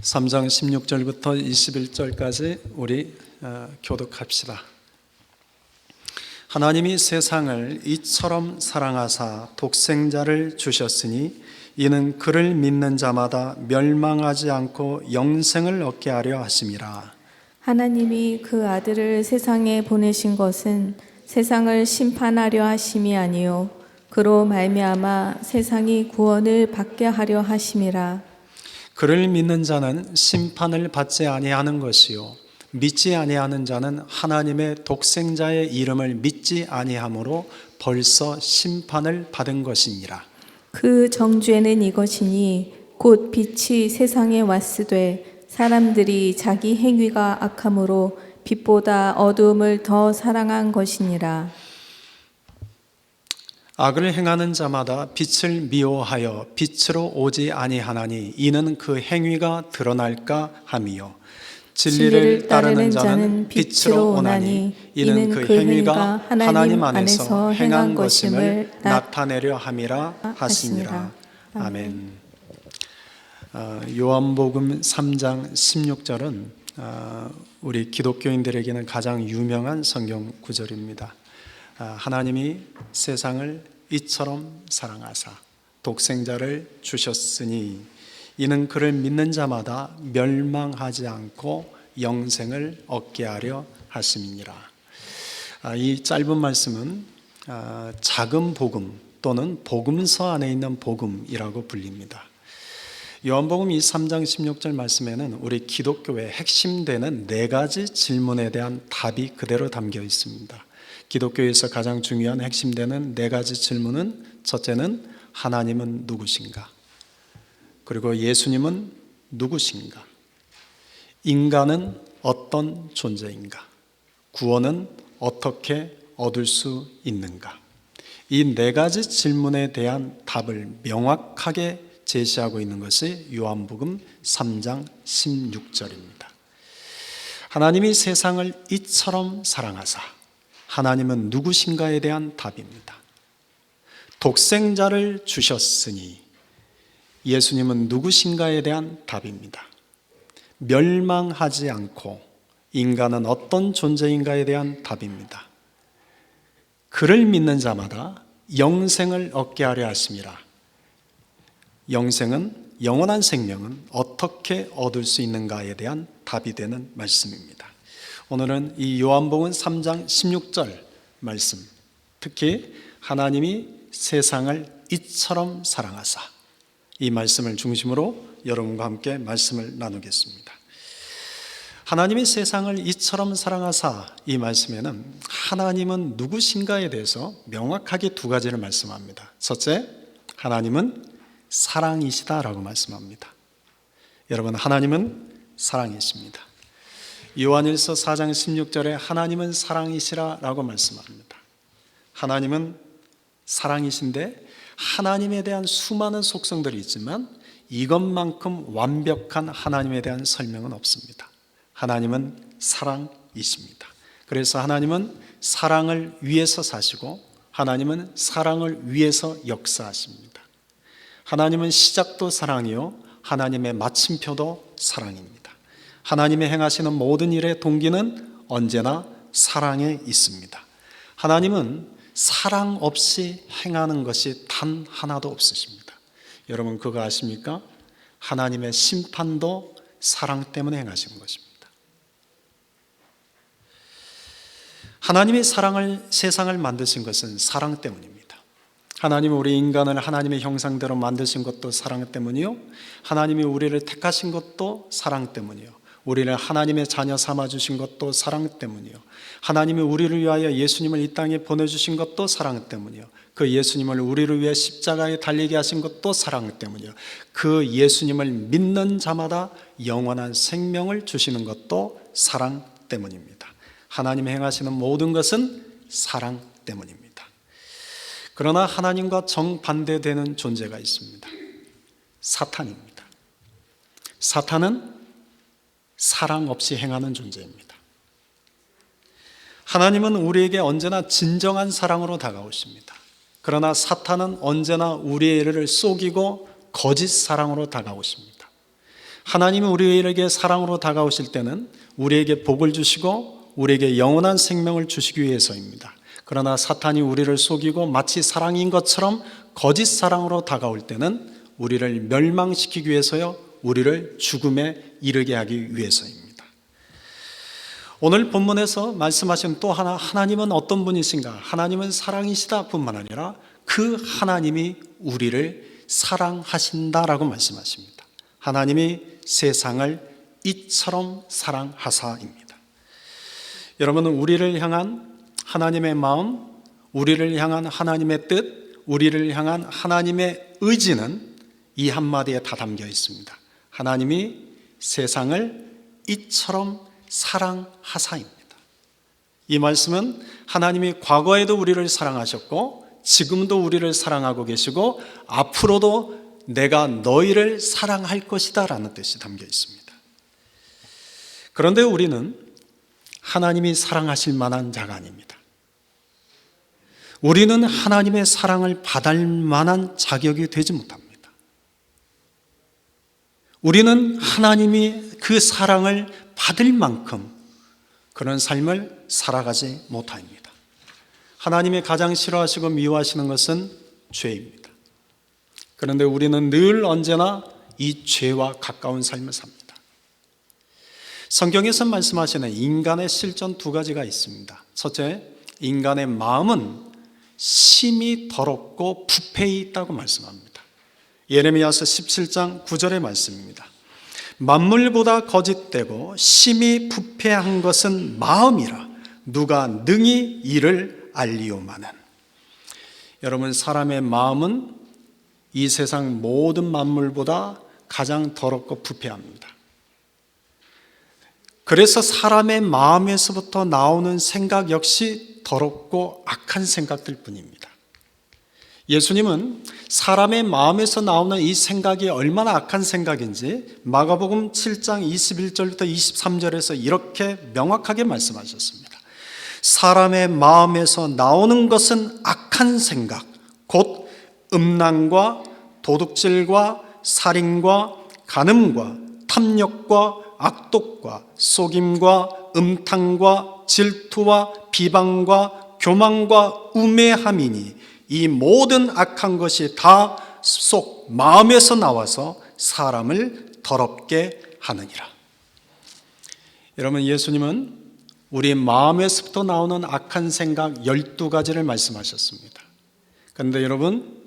3장 16절부터 21절까지 우리 교독합시다. 하나님이 세상을 이처럼 사랑하사 독생자를 주셨으니 이는 그를 믿는 자마다 멸망하지 않고 영생을 얻게 하려 하심이라. 하나님이 그 아들을 세상에 보내신 것은 세상을 심판하려 하심이 아니요 그로 말미암아 세상이 구원을 받게 하려 하심이라. 그를 믿는 자는 심판을 받지 아니하는 것이요 믿지 아니하는 자는 하나님의 독생자의 이름을 믿지 아니하므로 벌써 심판을 받은 것이니라. 그 정죄는 이것이니 곧 빛이 세상에 왔으되 사람들이 자기 행위가 악함으로 빛보다 어두움을 더 사랑한 것이니라. 악을 행하는 자마다 빛을 미워하여 빛으로 오지 아니하나니 이는 그 행위가 드러날까 함이요 진리를 따르는 자는 빛으로 오나니 이는 그 행위가 하나님 안에서 행한 것임을 나타내려 함이라 하시니라. 아멘. 요한복음 3장 16절은 우리 기독교인들에게는 가장 유명한 성경 구절입니다. 하나님이 세상을 이처럼 사랑하사 독생자를 주셨으니 이는 그를 믿는 자마다 멸망하지 않고 영생을 얻게 하려 하심이니라. 이 짧은 말씀은 작은 복음 또는 복음서 안에 있는 복음이라고 불립니다. 요한복음 3장 16절 말씀에는 우리 기독교의 핵심되는 4가지 질문에 대한 답이 그대로 담겨 있습니다. 기독교에서 가장 중요한 핵심되는 4가지 질문은 첫째는 하나님은 누구신가? 그리고 예수님은 누구신가? 인간은 어떤 존재인가? 구원은 어떻게 얻을 수 있는가? 이 4가지 질문에 대한 답을 명확하게 제시하고 있는 것이 요한복음 3장 16절입니다. 하나님이 세상을 이처럼 사랑하사 하나님은 누구신가에 대한 답입니다. 독생자를 주셨으니 예수님은 누구신가에 대한 답입니다. 멸망하지 않고 인간은 어떤 존재인가에 대한 답입니다. 그를 믿는 자마다 영생을 얻게 하려 하심이라. 영생은 영원한 생명은 어떻게 얻을 수 있는가에 대한 답이 되는 말씀입니다. 오늘은 이 요한복음 3장 16절 말씀, 특히 하나님이 세상을 이처럼 사랑하사 이 말씀을 중심으로 여러분과 함께 말씀을 나누겠습니다. 하나님이 세상을 이처럼 사랑하사 이 말씀에는 하나님은 누구신가에 대해서 명확하게 2가지를 말씀합니다. 첫째, 하나님은 사랑이시다라고 말씀합니다. 여러분, 하나님은 사랑이십니다. 요한일서 4장 16절에 하나님은 사랑이시라라고 말씀합니다. 하나님은 사랑이신데 하나님에 대한 수많은 속성들이 있지만 이것만큼 완벽한 하나님에 대한 설명은 없습니다. 하나님은 사랑이십니다. 그래서 하나님은 사랑을 위해서 사시고 하나님은 사랑을 위해서 역사하십니다. 하나님은 시작도 사랑이요 하나님의 마침표도 사랑입니다. 하나님의 행하시는 모든 일의 동기는 언제나 사랑에 있습니다. 하나님은 사랑 없이 행하는 것이 단 하나도 없으십니다. 여러분 그거 아십니까? 하나님의 심판도 사랑 때문에 행하시는 것입니다. 하나님이 세상을 만드신 것은 사랑 때문입니다. 하나님이 우리 인간을 하나님의 형상대로 만드신 것도 사랑 때문이요 하나님이 우리를 택하신 것도 사랑 때문이요 우리를 하나님의 자녀 삼아주신 것도 사랑 때문이요 하나님이 우리를 위하여 예수님을 이 땅에 보내주신 것도 사랑 때문이요 그 예수님을 우리를 위해 십자가에 달리게 하신 것도 사랑 때문이요 그 예수님을 믿는 자마다 영원한 생명을 주시는 것도 사랑 때문입니다. 하나님이 행하시는 모든 것은 사랑 때문입니다. 그러나 하나님과 정반대되는 존재가 있습니다. 사탄입니다. 사탄은 사랑 없이 행하는 존재입니다. 하나님은 우리에게 언제나 진정한 사랑으로 다가오십니다. 그러나 사탄은 언제나 우리를 속이고 거짓 사랑으로 다가오십니다. 하나님이 우리에게 사랑으로 다가오실 때는 우리에게 복을 주시고 우리에게 영원한 생명을 주시기 위해서입니다. 그러나 사탄이 우리를 속이고 마치 사랑인 것처럼 거짓 사랑으로 다가올 때는 우리를 멸망시키기 위해서요, 우리를 죽음에 이르게 하기 위해서입니다. 오늘 본문에서 말씀하신 또 하나, 하나님은 어떤 분이신가? 하나님은 사랑이시다 뿐만 아니라 그 하나님이 우리를 사랑하신다라고 말씀하십니다. 하나님이 세상을 이처럼 사랑하사입니다. 여러분은 우리를 향한 하나님의 마음, 우리를 향한 하나님의 뜻, 우리를 향한 하나님의 의지는 이 한마디에 다 담겨 있습니다. 하나님이 세상을 이처럼 사랑하사입니다. 이 말씀은 하나님이 과거에도 우리를 사랑하셨고 지금도 우리를 사랑하고 계시고 앞으로도 내가 너희를 사랑할 것이다 라는 뜻이 담겨 있습니다. 그런데 우리는 하나님이 사랑하실 만한 자가 아닙니다. 우리는 하나님의 사랑을 받을 만한 자격이 되지 못합니다. 우리는 하나님이 그 사랑을 받을 만큼 그런 삶을 살아가지 못합니다. 하나님이 가장 싫어하시고 미워하시는 것은 죄입니다. 그런데 우리는 늘 언제나 이 죄와 가까운 삶을 삽니다. 성경에서 말씀하시는 인간의 실존 두 가지가 있습니다. 첫째, 인간의 마음은 심히 더럽고 부패히 있다고 말씀합니다. 예레미야서 17장 9절의 말씀입니다. 만물보다 거짓되고 심히 부패한 것은 마음이라 누가 능히 이를 알리오마는. 여러분, 사람의 마음은 이 세상 모든 만물보다 가장 더럽고 부패합니다. 그래서 사람의 마음에서부터 나오는 생각 역시 더럽고 악한 생각들 뿐입니다. 예수님은 사람의 마음에서 나오는 이 생각이 얼마나 악한 생각인지 마가복음 7장 21절부터 23절에서 이렇게 명확하게 말씀하셨습니다. 사람의 마음에서 나오는 것은 악한 생각, 곧 음란과 도둑질과 살인과 간음과 탐욕과 악독과 속임과 음탕과 질투와 비방과 교만과 우매함이니 이 모든 악한 것이 다 속 마음에서 나와서 사람을 더럽게 하느니라. 여러분, 예수님은 우리 마음에서부터 나오는 악한 생각 12가지를 말씀하셨습니다. 그런데 여러분,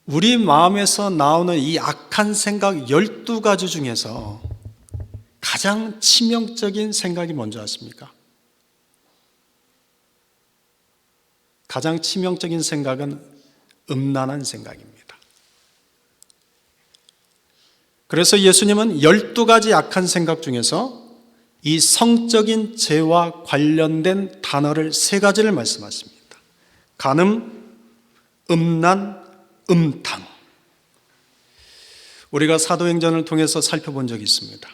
우리 마음에서 나오는 이 악한 생각 12가지 중에서 가장 치명적인 생각이 뭔지 아십니까? 가장 치명적인 생각은 음란한 생각입니다. 그래서 예수님은 12가지 악한 생각 중에서 이 성적인 죄와 관련된 단어를 3가지를 말씀하십니다. 간음, 음란, 음탕. 우리가 사도행전을 통해서 살펴본 적이 있습니다.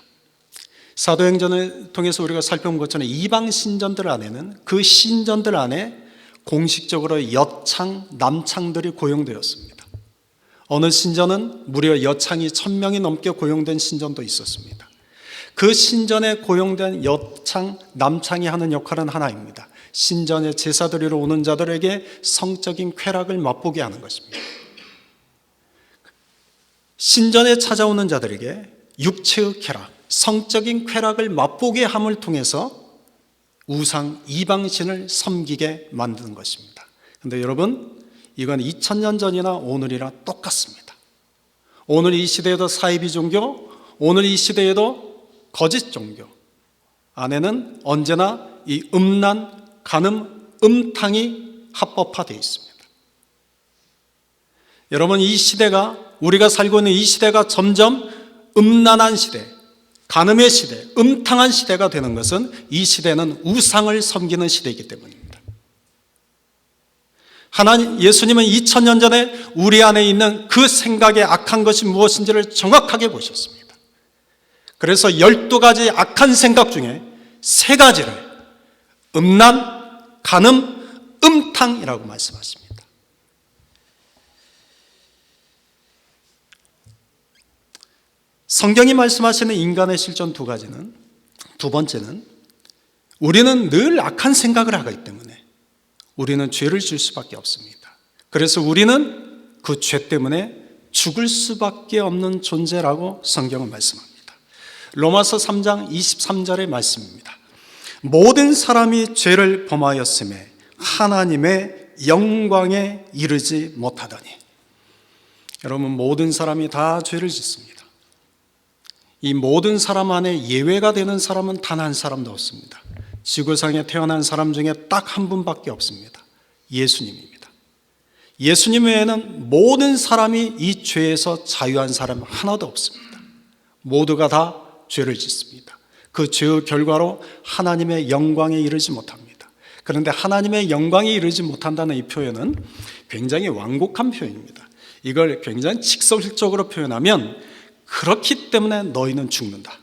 사도행전을 통해서 우리가 살펴본 것처럼 이방 신전들 안에는 그 신전들 안에 공식적으로 여창, 남창들이 고용되었습니다. 어느 신전은 무려 여창이 1000명이 넘게 고용된 신전도 있었습니다. 그 신전에 고용된 여창, 남창이 하는 역할은 하나입니다. 신전에 제사 드리러 오는 자들에게 성적인 쾌락을 맛보게 하는 것입니다. 신전에 찾아오는 자들에게 육체의 쾌락, 성적인 쾌락을 맛보게 함을 통해서 우상 이방신을 섬기게 만드는 것입니다. 그런데 여러분, 이건 2000년 전이나 오늘이나 똑같습니다. 오늘 이 시대에도 사이비 종교, 오늘 이 시대에도 거짓 종교 안에는 언제나 이 음란, 간음, 음탕이 합법화되어 있습니다. 여러분, 이 시대가, 우리가 살고 있는 이 시대가 점점 음란한 시대, 간음의 시대, 음탕한 시대가 되는 것은 이 시대는 우상을 섬기는 시대이기 때문입니다. 예수님은 2000년 전에 우리 안에 있는 그 생각의 악한 것이 무엇인지를 정확하게 보셨습니다. 그래서 12가지 악한 생각 중에 3가지를 음란, 간음, 음탕이라고 말씀하십니다. 성경이 말씀하시는 인간의 실존 두 가지는, 두 번째는 우리는 늘 악한 생각을 하기 때문에 우리는 죄를 질 수밖에 없습니다. 그래서 우리는 그 죄 때문에 죽을 수밖에 없는 존재라고 성경은 말씀합니다. 로마서 3장 23절의 말씀입니다. 모든 사람이 죄를 범하였음에 하나님의 영광에 이르지 못하더니. 여러분, 모든 사람이 다 죄를 짓습니다. 이 모든 사람 안에 예외가 되는 사람은 단 한 사람도 없습니다. 지구상에 태어난 사람 중에 딱 한 분밖에 없습니다. 예수님입니다. 예수님 외에는 모든 사람이 이 죄에서 자유한 사람 하나도 없습니다. 모두가 다 죄를 짓습니다. 그 죄의 결과로 하나님의 영광에 이르지 못합니다. 그런데 하나님의 영광에 이르지 못한다는 이 표현은 굉장히 완곡한 표현입니다. 이걸 굉장히 직설적으로 표현하면 그렇기 때문에 너희는 죽는다.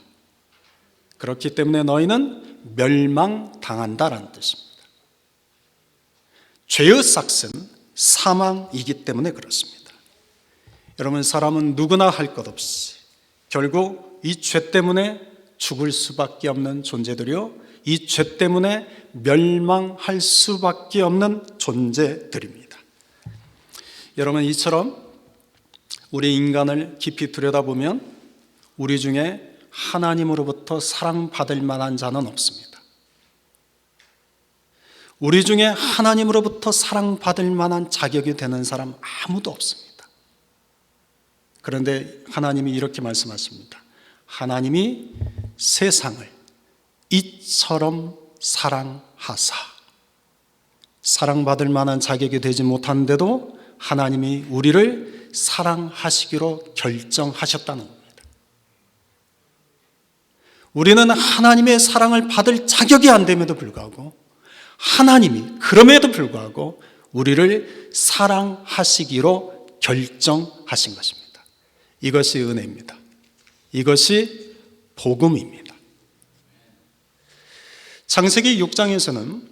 그렇기 때문에 너희는 멸망당한다라는 뜻입니다. 죄의 삭은 사망이기 때문에 그렇습니다. 여러분, 사람은 누구나 할 것 없이 결국 이 죄 때문에 죽을 수밖에 없는 존재들이요, 이 죄 때문에 멸망할 수밖에 없는 존재들입니다. 여러분, 이처럼 우리 인간을 깊이 들여다보면 우리 중에 하나님으로부터 사랑받을 만한 자는 없습니다. 우리 중에 하나님으로부터 사랑받을 만한 자격이 되는 사람 아무도 없습니다. 그런데 하나님이 이렇게 말씀하십니다. 하나님이 세상을 이처럼 사랑하사. 사랑받을 만한 자격이 되지 못한데도 하나님이 우리를 사랑하시기로 결정하셨다는 겁니다. 우리는 하나님의 사랑을 받을 자격이 안 됨에도 불구하고 하나님이 그럼에도 불구하고 우리를 사랑하시기로 결정하신 것입니다. 이것이 은혜입니다. 이것이 복음입니다. 창세기 6장에서는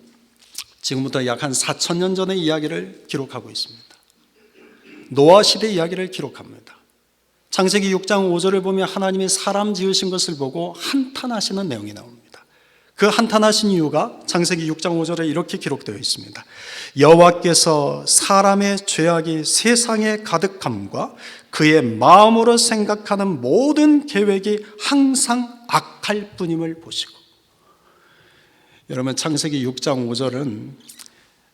지금부터 약 한 4,000년 전의 이야기를 기록하고 있습니다. 노아 시대 이야기를 기록합니다. 창세기 6장 5절을 보면 하나님이 사람 지으신 것을 보고 한탄하시는 내용이 나옵니다. 그 한탄하신 이유가 창세기 6장 5절에 이렇게 기록되어 있습니다. 여호와께서 사람의 죄악이 세상에 가득함과 그의 마음으로 생각하는 모든 계획이 항상 악할 뿐임을 보시고. 여러분, 창세기 6장 5절은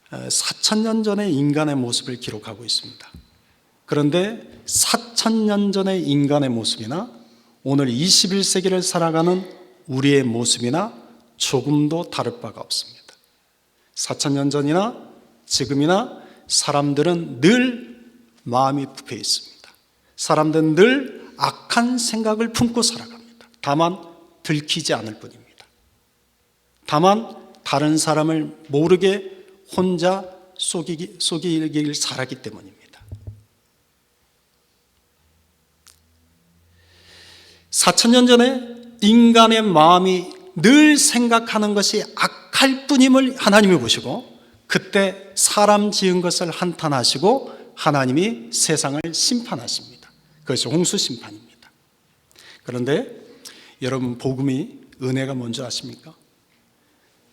4,000년 전의 인간의 모습을 기록하고 있습니다. 그런데 4,000년 전의 인간의 모습이나 오늘 21세기를 살아가는 우리의 모습이나 조금도 다를 바가 없습니다. 4,000년 전이나 지금이나 사람들은 늘 마음이 부패해 있습니다. 사람들은 늘 악한 생각을 품고 살아갑니다. 다만 들키지 않을 뿐입니다. 다만 다른 사람을 모르게 혼자 속이길 잘하기 때문입니다. 4,000년 전에 인간의 마음이 늘 생각하는 것이 악할 뿐임을 하나님이 보시고 그때 사람 지은 것을 한탄하시고 하나님이 세상을 심판하십니다. 그것이 홍수 심판입니다. 그런데 여러분, 복음이 은혜가 뭔지 아십니까?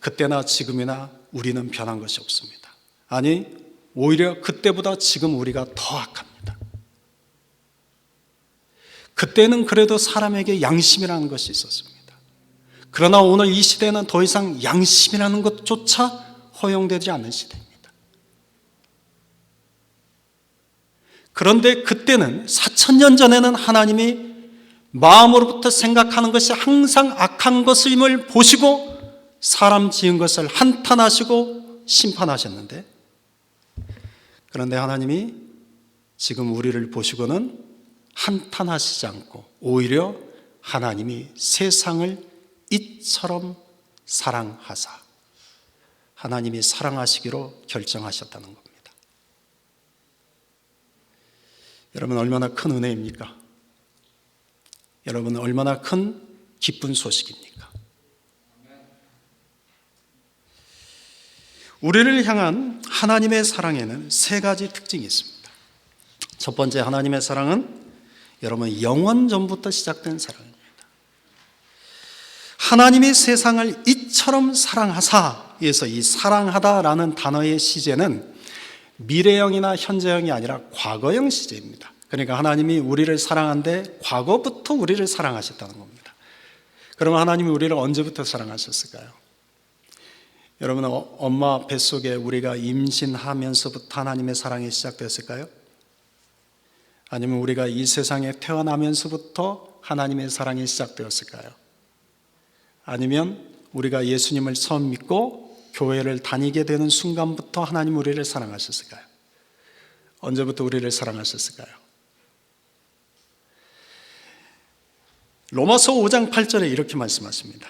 그때나 지금이나 우리는 변한 것이 없습니다. 아니, 오히려 그때보다 지금 우리가 더 악합니다. 그때는 그래도 사람에게 양심이라는 것이 있었습니다. 그러나 오늘 이 시대는 더 이상 양심이라는 것조차 허용되지 않는 시대입니다. 그런데 그때는 4,000년 전에는 하나님이 마음으로부터 생각하는 것이 항상 악한 것임을 보시고 사람 지은 것을 한탄하시고 심판하셨는데, 그런데 하나님이 지금 우리를 보시고는 한탄하시지 않고 오히려 하나님이 세상을 이처럼 사랑하사 하나님이 사랑하시기로 결정하셨다는 겁니다. 여러분, 얼마나 큰 은혜입니까? 여러분, 얼마나 큰 기쁜 소식입니까? 우리를 향한 하나님의 사랑에는 세 가지 특징이 있습니다. 첫 번째, 하나님의 사랑은 여러분, 영원 전부터 시작된 사랑입니다. 하나님이 세상을 이처럼 사랑하사에서 이 사랑하다라는 단어의 시제는 미래형이나 현재형이 아니라 과거형 시제입니다. 그러니까 하나님이 우리를 사랑한데 과거부터 우리를 사랑하셨다는 겁니다. 그러면 하나님이 우리를 언제부터 사랑하셨을까요? 여러분, 엄마 뱃속에 우리가 임신하면서부터 하나님의 사랑이 시작됐을까요? 아니면 우리가 이 세상에 태어나면서부터 하나님의 사랑이 시작되었을까요? 아니면 우리가 예수님을 처음 믿고 교회를 다니게 되는 순간부터 하나님 우리를 사랑하셨을까요? 언제부터 우리를 사랑하셨을까요? 로마서 5장 8절에 이렇게 말씀하십니다.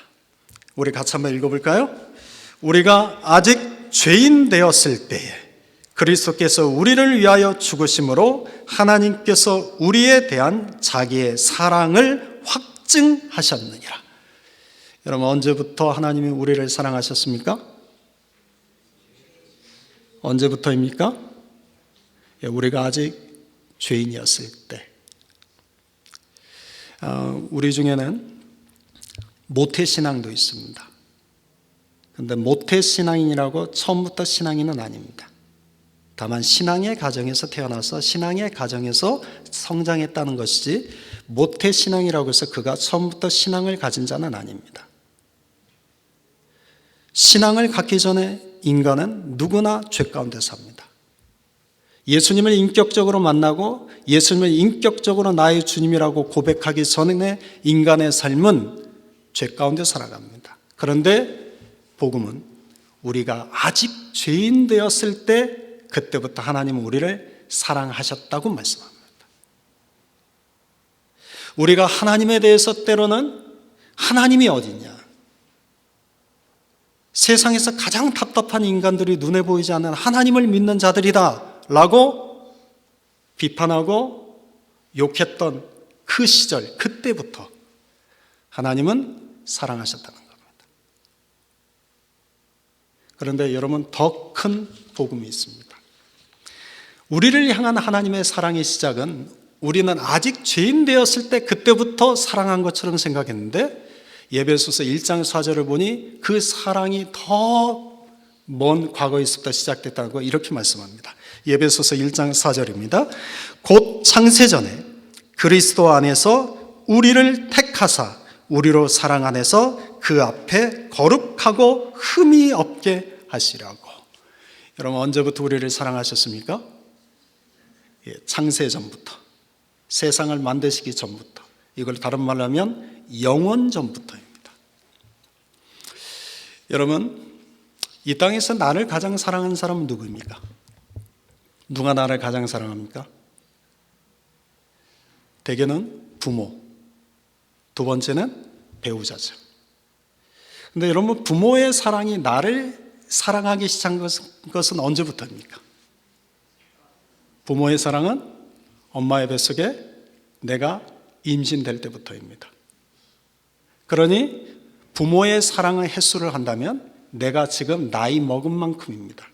우리 같이 한번 읽어볼까요? 우리가 아직 죄인 되었을 때에 그리스도께서 우리를 위하여 죽으심으로 하나님께서 우리에 대한 자기의 사랑을 확증하셨느니라. 여러분, 언제부터 하나님이 우리를 사랑하셨습니까? 언제부터입니까? 우리가 아직 죄인이었을 때. 우리 중에는 모태신앙도 있습니다. 그런데 모태신앙인이라고 처음부터 신앙인은 아닙니다. 다만 신앙의 가정에서 태어나서 신앙의 가정에서 성장했다는 것이지 모태신앙이라고 해서 그가 처음부터 신앙을 가진 자는 아닙니다. 신앙을 갖기 전에 인간은 누구나 죄 가운데 삽니다. 예수님을 인격적으로 만나고 예수님을 인격적으로 나의 주님이라고 고백하기 전에 인간의 삶은 죄 가운데 살아갑니다. 그런데 복음은 우리가 아직 죄인 되었을 때 그때부터 하나님은 우리를 사랑하셨다고 말씀합니다. 우리가 하나님에 대해서 때로는 하나님이 어디냐, 세상에서 가장 답답한 인간들이 눈에 보이지 않는 하나님을 믿는 자들이다 라고 비판하고 욕했던 그 시절, 그때부터 하나님은 사랑하셨다는 겁니다. 그런데 여러분, 더 큰 복음이 있습니다. 우리를 향한 하나님의 사랑의 시작은 우리는 아직 죄인 되었을 때 그때부터 사랑한 것처럼 생각했는데 에베소서 1장 4절을 보니 그 사랑이 더 먼 과거에서부터 시작됐다는 거 이렇게 말씀합니다. 에베소서 1장 4절입니다. 곧 창세전에 그리스도 안에서 우리를 택하사 우리로 사랑 안에서 그 앞에 거룩하고 흠이 없게 하시라고. 여러분, 언제부터 우리를 사랑하셨습니까? 창세전부터, 세상을 만드시기 전부터, 이걸 다른 말로 하면 영원 전부터입니다. 여러분, 이 땅에서 나를 가장 사랑하는 사람은 누구입니까? 누가 나를 가장 사랑합니까? 대개는 부모, 두 번째는 배우자죠. 근데 여러분, 부모의 사랑이 나를 사랑하기 시작한 것은 언제부터입니까? 부모의 사랑은 엄마의 뱃속에 내가 임신될 때부터입니다. 그러니 부모의 사랑의 횟수를 한다면 내가 지금 나이 먹은 만큼입니다.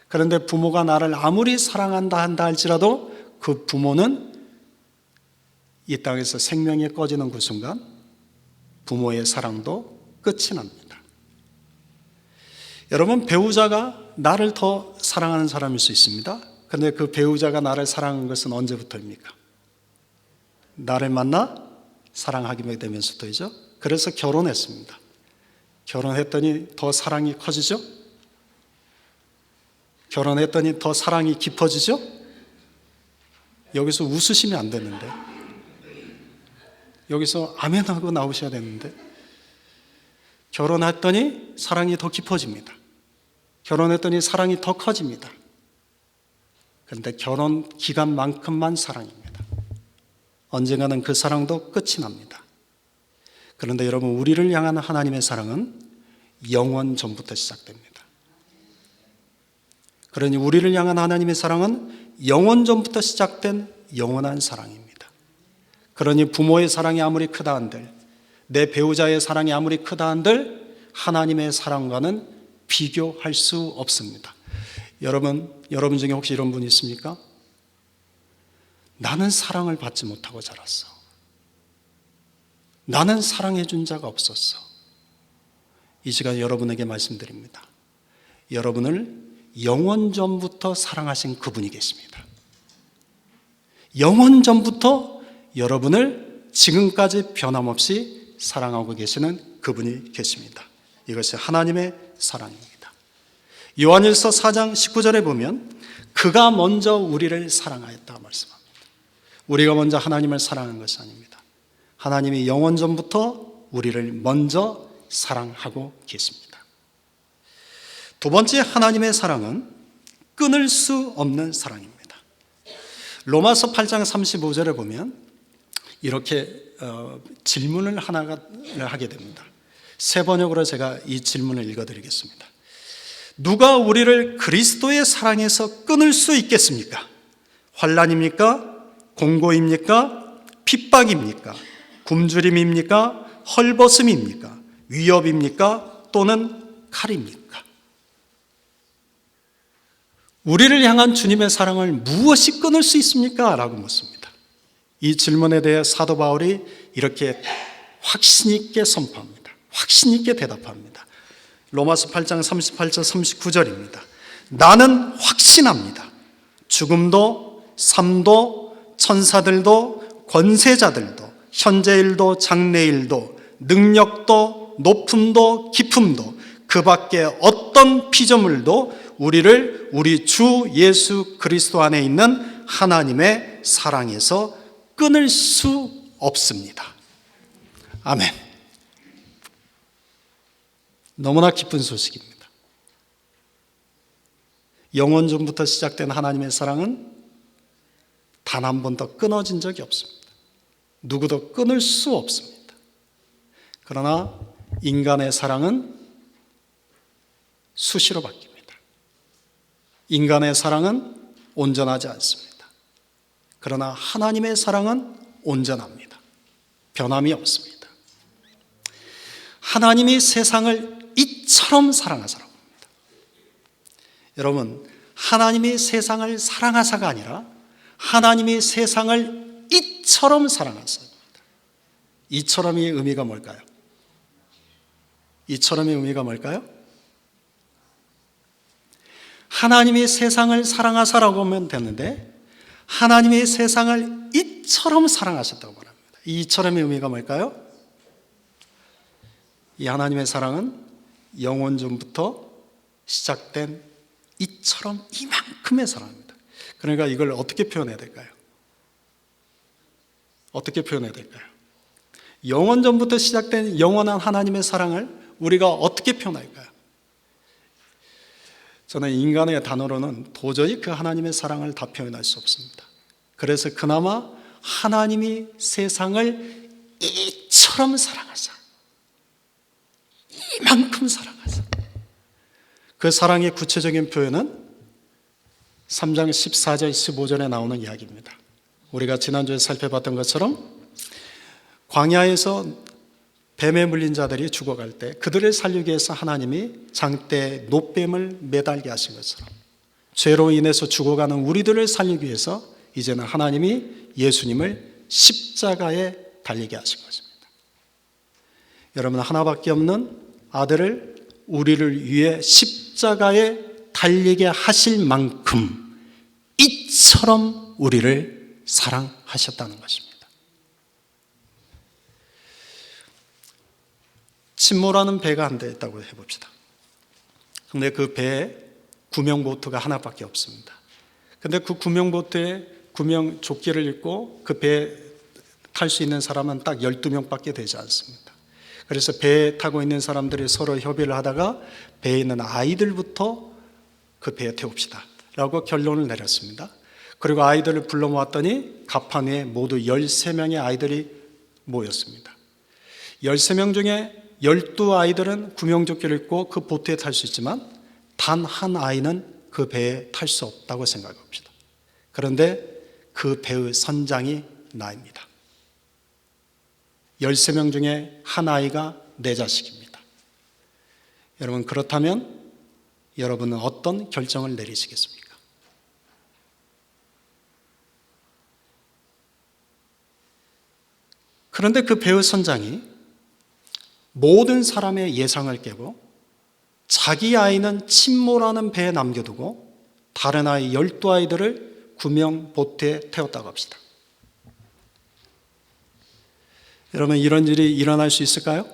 그런데 부모가 나를 아무리 사랑한다 한다 할지라도 그 부모는 이 땅에서 생명이 꺼지는 그 순간 부모의 사랑도 끝이 납니다. 여러분, 배우자가 나를 더 사랑하는 사람일 수 있습니다. 그런데 그 배우자가 나를 사랑한 것은 언제부터입니까? 나를 만나 사랑하게 되면서부터이죠. 그래서 결혼했습니다. 결혼했더니 더 사랑이 커지죠? 결혼했더니 더 사랑이 깊어지죠? 여기서 웃으시면 안 되는데, 여기서 아멘하고 나오셔야 되는데, 결혼했더니 사랑이 더 깊어집니다. 결혼했더니 사랑이 더 커집니다. 그런데 결혼 기간만큼만 사랑입니다. 언젠가는 그 사랑도 끝이 납니다. 그런데 여러분, 우리를 향한 하나님의 사랑은 영원 전부터 시작됩니다. 그러니 우리를 향한 하나님의 사랑은 영원 전부터 시작된 영원한 사랑입니다. 그러니 부모의 사랑이 아무리 크다 한들, 내 배우자의 사랑이 아무리 크다 한들 하나님의 사랑과는 비교할 수 없습니다. 여러분 중에 혹시 이런 분이 있습니까? 나는 사랑을 받지 못하고 자랐어. 나는 사랑해 준 자가 없었어. 이 시간 여러분에게 말씀드립니다. 여러분을 영원전부터 사랑하신 그분이 계십니다. 영원전부터 여러분을 지금까지 변함없이 사랑하고 계시는 그분이 계십니다. 이것이 하나님의 사랑입니다. 요한일서 4장 19절에 보면 그가 먼저 우리를 사랑하였다 말씀합니다. 우리가 먼저 하나님을 사랑한 것이 아닙니다. 하나님이 영원전부터 우리를 먼저 사랑하고 계십니다. 두 번째 하나님의 사랑은 끊을 수 없는 사랑입니다. 로마서 8장 35절에 보면 이렇게 질문을 하나를 하게 됩니다. 세 번역으로 제가 이 질문을 읽어드리겠습니다. 누가 우리를 그리스도의 사랑에서 끊을 수 있겠습니까? 환난입니까? 공고입니까? 핍박입니까? 굶주림입니까? 헐벗음입니까? 위협입니까? 또는 칼입니까? 우리를 향한 주님의 사랑을 무엇이 끊을 수 있습니까? 라고 묻습니다. 이 질문에 대해 사도 바울이 이렇게 확신 있게 선포합니다. 확신 있게 대답합니다. 로마서 8장 38절 39절입니다. 나는 확신합니다. 죽음도 삶도 천사들도 권세자들도 현재일도 장래일도 능력도 높음도 깊음도 그 밖에 어떤 피조물도 우리를 우리 주 예수 그리스도 안에 있는 하나님의 사랑에서 끊을 수 없습니다. 아멘. 너무나 기쁜 소식입니다. 영원전부터 시작된 하나님의 사랑은 단 한 번도 끊어진 적이 없습니다. 누구도 끊을 수 없습니다. 그러나 인간의 사랑은 수시로 바뀝니다. 인간의 사랑은 온전하지 않습니다. 그러나 하나님의 사랑은 온전합니다. 변함이 없습니다. 하나님이 세상을 이처럼 사랑하사라고 합니다. 여러분, 하나님이 세상을 사랑하사가 아니라 하나님이 세상을 이처럼 사랑하사입니다. 이처럼의 의미가 뭘까요? 이처럼의 의미가 뭘까요? 하나님이 세상을 사랑하사라고 하면 되는데 하나님이 세상을 이처럼 사랑하셨다고 말합니다. 이 이처럼의 의미가 뭘까요? 이 하나님의 사랑은 영원전부터 시작된 이처럼 이만큼의 사랑입니다. 그러니까 이걸 어떻게 표현해야 될까요? 어떻게 표현해야 될까요? 영원전부터 시작된 영원한 하나님의 사랑을 우리가 어떻게 표현할까요? 저는 인간의 단어로는 도저히 그 하나님의 사랑을 다 표현할 수 없습니다. 그래서 그나마 하나님이 세상을 이처럼 사랑하사, 이만큼 사랑하사. 그 사랑의 구체적인 표현은 3장 14절 15절에 나오는 이야기입니다. 우리가 지난주에 살펴봤던 것처럼 광야에서 뱀에 물린 자들이 죽어갈 때 그들을 살리기 위해서 하나님이 장대에 노뱀을 매달게 하신 것처럼 죄로 인해서 죽어가는 우리들을 살리기 위해서 이제는 하나님이 예수님을 십자가에 달리게 하신 것입니다. 여러분, 하나밖에 없는 아들을 우리를 위해 십자가에 달리게 하실 만큼 이처럼 우리를 사랑하셨다는 것입니다. 침몰하는 배가 한 대 있다고 해봅시다. 근데 그 배에 구명보트가 하나밖에 없습니다. 근데 그 구명보트에 구명조끼를 입고 그 배에 탈 수 있는 사람은 딱 12명밖에 되지 않습니다. 그래서 배에 타고 있는 사람들이 서로 협의를 하다가 배에 있는 아이들부터 그 배에 태웁시다 라고 결론을 내렸습니다. 그리고 아이들을 불러 모았더니 갑판 위에 모두 13명의 아이들이 모였습니다. 13명 중에 12아이들은 구명조끼를 입고 그 보트에 탈 수 있지만 단 한 아이는 그 배에 탈 수 없다고 생각합시다. 그런데 그 배의 선장이 나입니다. 13명 중에 한 아이가 내 자식입니다. 여러분, 그렇다면 여러분은 어떤 결정을 내리시겠습니까? 그런데 그 배후 선장이 모든 사람의 예상을 깨고 자기 아이는 침몰하는 배에 남겨두고 다른 아이 12아이들을 구명 보트에 태웠다고 합시다. 여러분, 이런 일이 일어날 수 있을까요?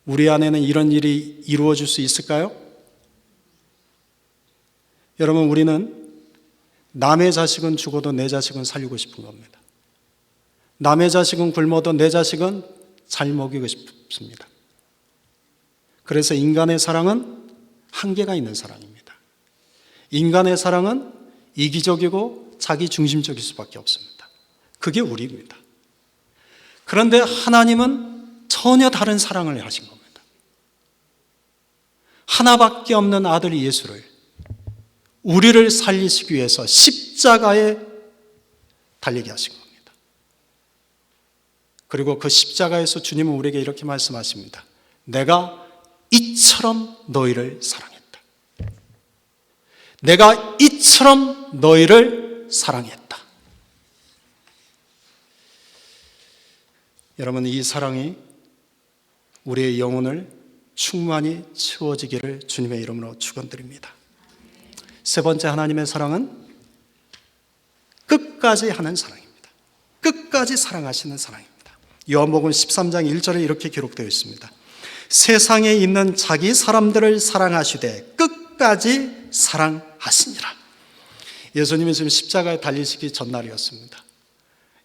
우리 안에는 이런 일이 이루어질 수 있을까요? 여러분, 우리는 남의 자식은 죽어도 내 자식은 살리고 싶은 겁니다. 남의 자식은 굶어도 내 자식은 잘 먹이고 싶습니다. 그래서 인간의 사랑은 한계가 있는 사랑입니다. 인간의 사랑은 이기적이고 자기 중심적일 수밖에 없습니다. 그게 우리입니다. 그런데 하나님은 전혀 다른 사랑을 하신 겁니다. 하나밖에 없는 아들 예수를 우리를 살리시기 위해서 십자가에 달리게 하신 겁니다. 그리고 그 십자가에서 주님은 우리에게 이렇게 말씀하십니다. 내가 이처럼 너희를 사랑했다. 내가 이처럼 너희를 사랑했다. 여러분, 이 사랑이 우리의 영혼을 충만히 채워지기를 주님의 이름으로 축원드립니다. 세 번째, 하나님의 사랑은 끝까지 하는 사랑입니다. 끝까지 사랑하시는 사랑입니다. 요한복음 13장 1절에 이렇게 기록되어 있습니다. 세상에 있는 자기 사람들을 사랑하시되 끝까지 사랑하시니라. 예수님이 지금 십자가에 달리시기 전날이었습니다.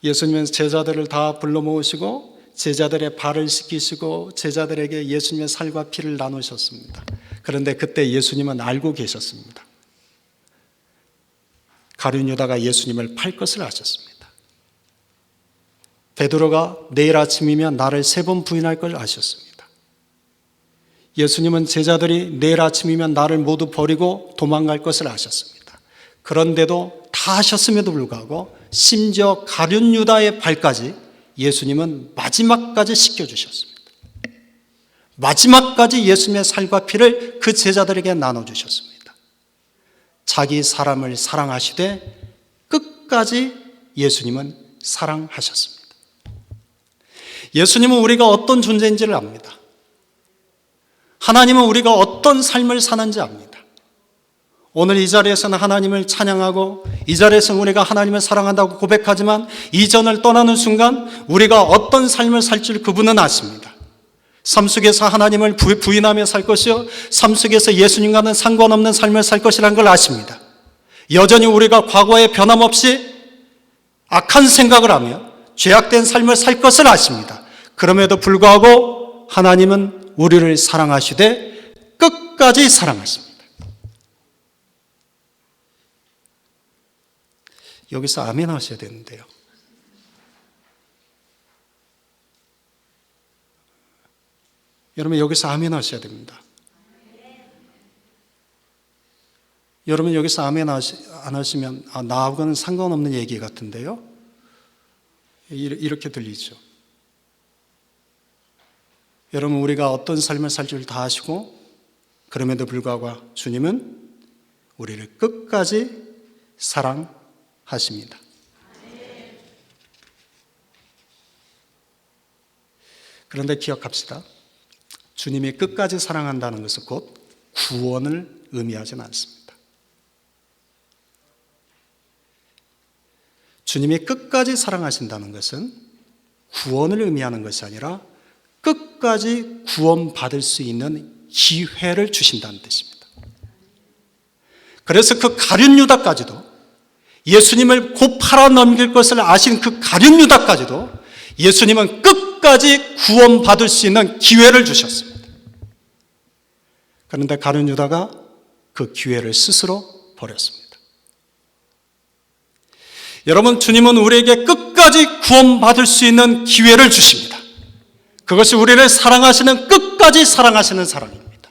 예수님은 제자들을 다 불러 모으시고 제자들의 발을 씻기시고 제자들에게 예수님의 살과 피를 나누셨습니다. 그런데 그때 예수님은 알고 계셨습니다. 가룟 유다가 예수님을 팔 것을 아셨습니다. 베드로가 내일 아침이면 나를 3번 부인할 걸 아셨습니다. 예수님은 제자들이 내일 아침이면 나를 모두 버리고 도망갈 것을 아셨습니다. 그런데도 다 아셨음에도 불구하고 심지어 가룟 유다의 발까지 예수님은 마지막까지 씻겨주셨습니다. 마지막까지 예수님의 살과 피를 그 제자들에게 나눠주셨습니다. 자기 사람을 사랑하시되 끝까지 예수님은 사랑하셨습니다. 예수님은 우리가 어떤 존재인지를 압니다. 하나님은 우리가 어떤 삶을 사는지 압니다. 오늘 이 자리에서는 하나님을 찬양하고 이 자리에서는 우리가 하나님을 사랑한다고 고백하지만 이전을 떠나는 순간 우리가 어떤 삶을 살지를 그분은 아십니다. 삶 속에서 하나님을 부인하며 살 것이요, 삶 속에서 예수님과는 상관없는 삶을 살 것이라는 걸 아십니다. 여전히 우리가 과거에 변함없이 악한 생각을 하며 죄악된 삶을 살 것을 아십니다. 그럼에도 불구하고 하나님은 우리를 사랑하시되 끝까지 사랑하십니다. 여기서 아멘 하셔야 되는데요. 여러분, 여기서 아멘 하셔야 됩니다. 여러분, 여기서 아멘 안 하시면 나하고는 상관없는 얘기 같은데요. 이렇게 들리죠. 여러분, 우리가 어떤 삶을 살 줄 다 아시고 그럼에도 불구하고 주님은 우리를 끝까지 사랑하십니다. 그런데 기억합시다. 주님이 끝까지 사랑한다는 것은 곧 구원을 의미하지는 않습니다. 주님이 끝까지 사랑하신다는 것은 구원을 의미하는 것이 아니라 끝까지 구원받을 수 있는 기회를 주신다는 뜻입니다. 그래서 그 가룟 유다까지도, 예수님을 곧 팔아 넘길 것을 아신 그 가룟 유다까지도 예수님은 끝까지 구원받을 수 있는 기회를 주셨습니다. 그런데 가룟 유다가 그 기회를 스스로 버렸습니다. 여러분, 주님은 우리에게 끝까지 구원받을 수 있는 기회를 주십니다. 그것이 우리를 사랑하시는, 끝까지 사랑하시는 사랑입니다.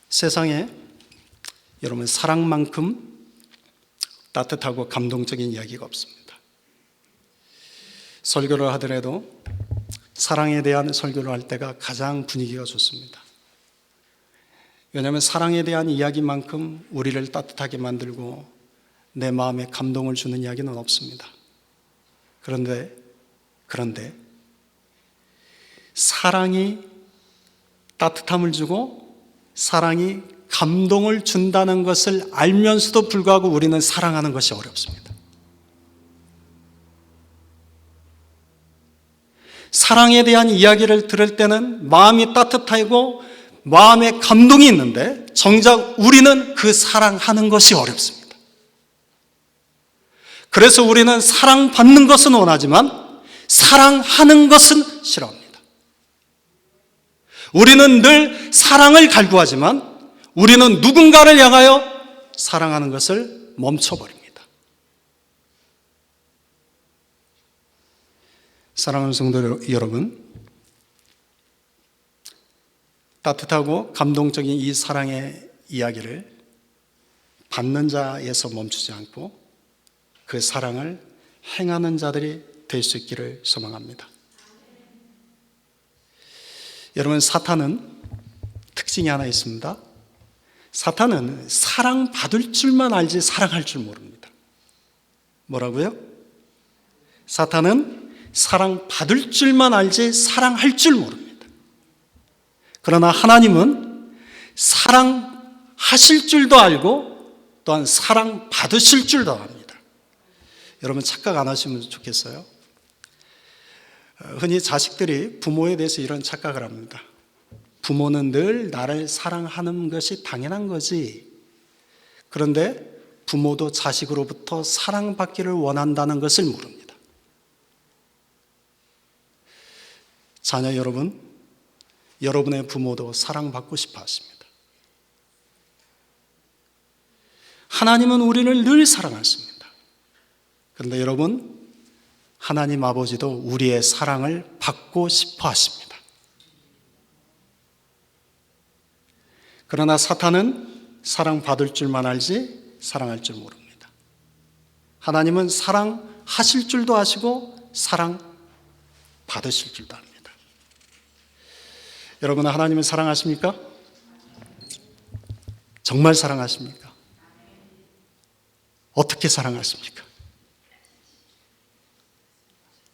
세상에 여러분, 사랑만큼 따뜻하고 감동적인 이야기가 없습니다. 설교를 하더라도 사랑에 대한 설교를 할 때가 가장 분위기가 좋습니다. 왜냐하면 사랑에 대한 이야기만큼 우리를 따뜻하게 만들고 내 마음에 감동을 주는 이야기는 없습니다. 그런데 사랑이 따뜻함을 주고 사랑이 감동을 준다는 것을 알면서도 불구하고 우리는 사랑하는 것이 어렵습니다. 사랑에 대한 이야기를 들을 때는 마음이 따뜻하고 마음에 감동이 있는데 정작 우리는 그 사랑하는 것이 어렵습니다. 그래서 우리는 사랑받는 것은 원하지만 사랑하는 것은 싫어합니다. 우리는 늘 사랑을 갈구하지만 우리는 누군가를 향하여 사랑하는 것을 멈춰버립니다. 사랑하는 성도 여러분, 따뜻하고 감동적인 이 사랑의 이야기를 받는 자에서 멈추지 않고 그 사랑을 행하는 자들이 될 수 있기를 소망합니다. 여러분, 사탄은 특징이 하나 있습니다. 사탄은 사랑받을 줄만 알지 사랑할 줄 모릅니다. 뭐라고요? 사탄은 사랑받을 줄만 알지 사랑할 줄 모릅니다. 그러나 하나님은 사랑하실 줄도 알고 또한 사랑받으실 줄도 압니다. 여러분, 착각 안 하시면 좋겠어요. 흔히 자식들이 부모에 대해서 이런 착각을 합니다. 부모는 늘 나를 사랑하는 것이 당연한 거지. 그런데 부모도 자식으로부터 사랑받기를 원한다는 것을 모릅니다. 자녀 여러분, 여러분의 부모도 사랑받고 싶어 하십니다. 하나님은 우리를 늘 사랑하십니다. 그런데 여러분, 하나님 아버지도 우리의 사랑을 받고 싶어 하십니다. 그러나 사탄은 사랑받을 줄만 알지 사랑할 줄 모릅니다. 하나님은 사랑하실 줄도 아시고 사랑받으실 줄도 압니다. 여러분, 하나님을 사랑하십니까? 정말 사랑하십니까? 어떻게 사랑하십니까?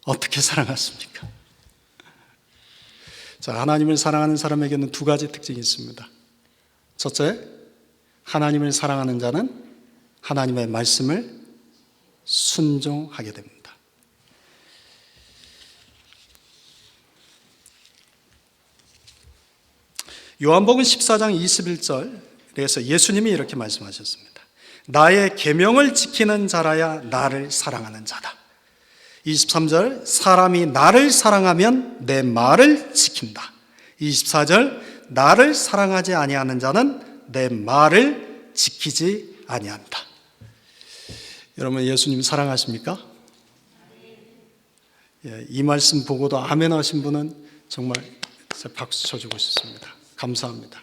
어떻게 사랑하십니까? 자, 하나님을 사랑하는 사람에게는 두 가지 특징이 있습니다. 첫째, 하나님을 사랑하는 자는 하나님의 말씀을 순종하게 됩니다. 요한복음 14장 21절에서 예수님이 이렇게 말씀하셨습니다. 나의 계명을 지키는 자라야 나를 사랑하는 자다. 23절, 사람이 나를 사랑하면 내 말을 지킨다. 24절, 나를 사랑하지 아니하는 자는 내 말을 지키지 아니한다. 여러분, 예수님 사랑하십니까? 이 말씀 보고도 아멘 하신 분은 정말 박수 쳐주고 싶습니다. 감사합니다.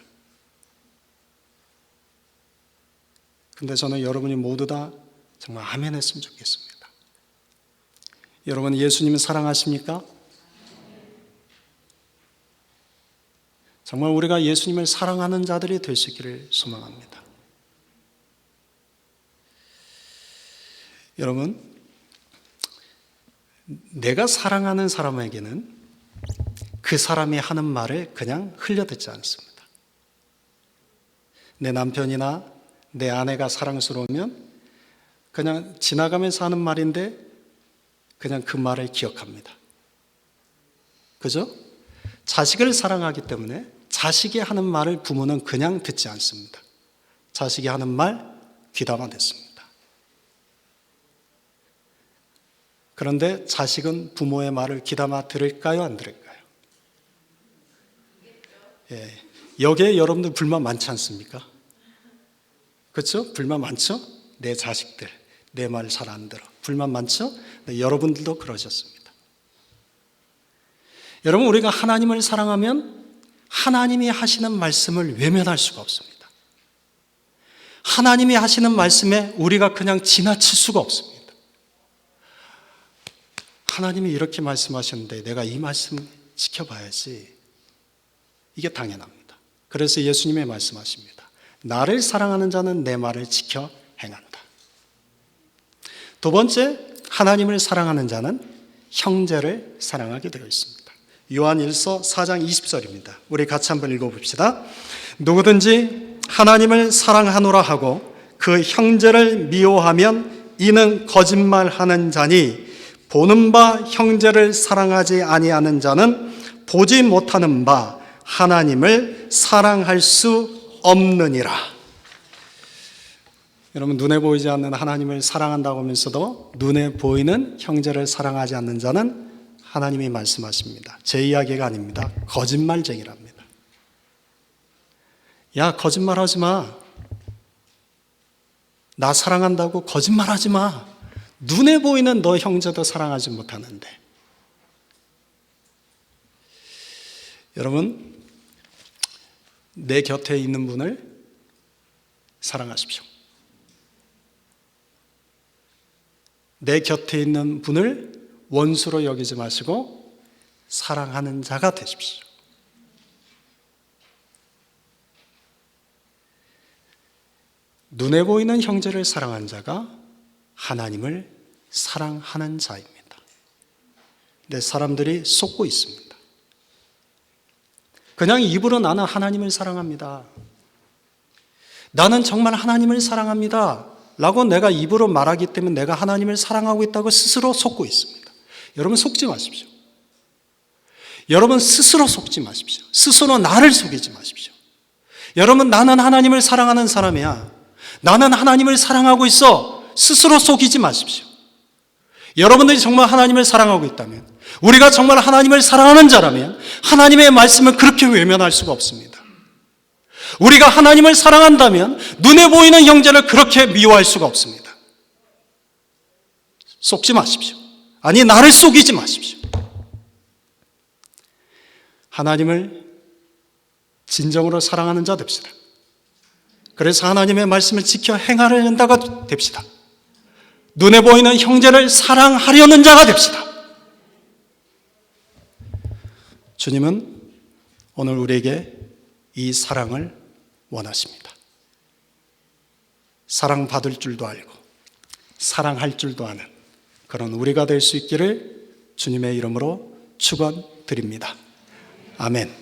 근데 저는 여러분이 모두 다 정말 아멘 했으면 좋겠습니다. 여러분, 예수님은 사랑하십니까? 정말 우리가 예수님을 사랑하는 자들이 될 수 있기를 소망합니다. 여러분, 내가 사랑하는 사람에게는 그 사람이 하는 말을 그냥 흘려듣지 않습니다. 내 남편이나 내 아내가 사랑스러우면 그냥 지나가면서 하는 말인데 그냥 그 말을 기억합니다. 그죠? 자식을 사랑하기 때문에 자식이 하는 말을 부모는 그냥 듣지 않습니다. 자식이 하는 말 귀담아 듣습니다. 그런데 자식은 부모의 말을 귀담아 들을까요? 안 들을까요? 여기에 여러분들 불만 많지 않습니까? 그렇죠? 불만 많죠? 내 자식들 내 말 잘 안 들어. 불만 많죠? 네, 여러분들도 그러셨습니다. 여러분, 우리가 하나님을 사랑하면 하나님이 하시는 말씀을 외면할 수가 없습니다. 하나님이 하시는 말씀에 우리가 그냥 지나칠 수가 없습니다. 하나님이 이렇게 말씀하셨는데 내가 이 말씀 지켜봐야지. 이게 당연합니다. 그래서 예수님이 말씀하십니다. 나를 사랑하는 자는 내 말을 지켜 행한다. 두 번째, 하나님을 사랑하는 자는 형제를 사랑하게 되어 있습니다. 요한 1서 4장 20절입니다. 우리 같이 한번 읽어봅시다. 누구든지 하나님을 사랑하노라 하고 그 형제를 미워하면 이는 거짓말하는 자니 보는 바 형제를 사랑하지 아니하는 자는 보지 못하는 바 하나님을 사랑할 수 없느니라. 여러분, 눈에 보이지 않는 하나님을 사랑한다고 하면서도 눈에 보이는 형제를 사랑하지 않는 자는 하나님이 말씀하십니다. 제 이야기가 아닙니다. 거짓말쟁이랍니다. 야, 거짓말하지 마. 나 사랑한다고 거짓말하지 마. 눈에 보이는 너 형제도 사랑하지 못하는데. 여러분, 내 곁에 있는 분을 사랑하십시오. 내 곁에 있는 분을 원수로 여기지 마시고 사랑하는 자가 되십시오. 눈에 보이는 형제를 사랑한 자가 하나님을 사랑하는 자입니다. 근데 사람들이 속고 있습니다. 그냥 입으로 나는 하나님을 사랑합니다. 나는 정말 하나님을 사랑합니다. 라고 내가 입으로 말하기 때문에 내가 하나님을 사랑하고 있다고 스스로 속고 있습니다. 여러분, 속지 마십시오. 여러분, 스스로 속지 마십시오. 스스로 나를 속이지 마십시오. 여러분, 나는 하나님을 사랑하는 사람이야. 나는 하나님을 사랑하고 있어. 스스로 속이지 마십시오. 여러분들이 정말 하나님을 사랑하고 있다면, 우리가 정말 하나님을 사랑하는 자라면 하나님의 말씀을 그렇게 외면할 수가 없습니다. 우리가 하나님을 사랑한다면 눈에 보이는 형제를 그렇게 미워할 수가 없습니다. 속지 마십시오. 아니, 나를 속이지 마십시오. 하나님을 진정으로 사랑하는 자 됩시다. 그래서 하나님의 말씀을 지켜 행하려는 자가 됩시다. 눈에 보이는 형제를 사랑하려는 자가 됩시다. 주님은 오늘 우리에게 이 사랑을 원하십니다. 사랑받을 줄도 알고 사랑할 줄도 아는 그런 우리가 될 수 있기를 주님의 이름으로 축원드립니다. 아멘.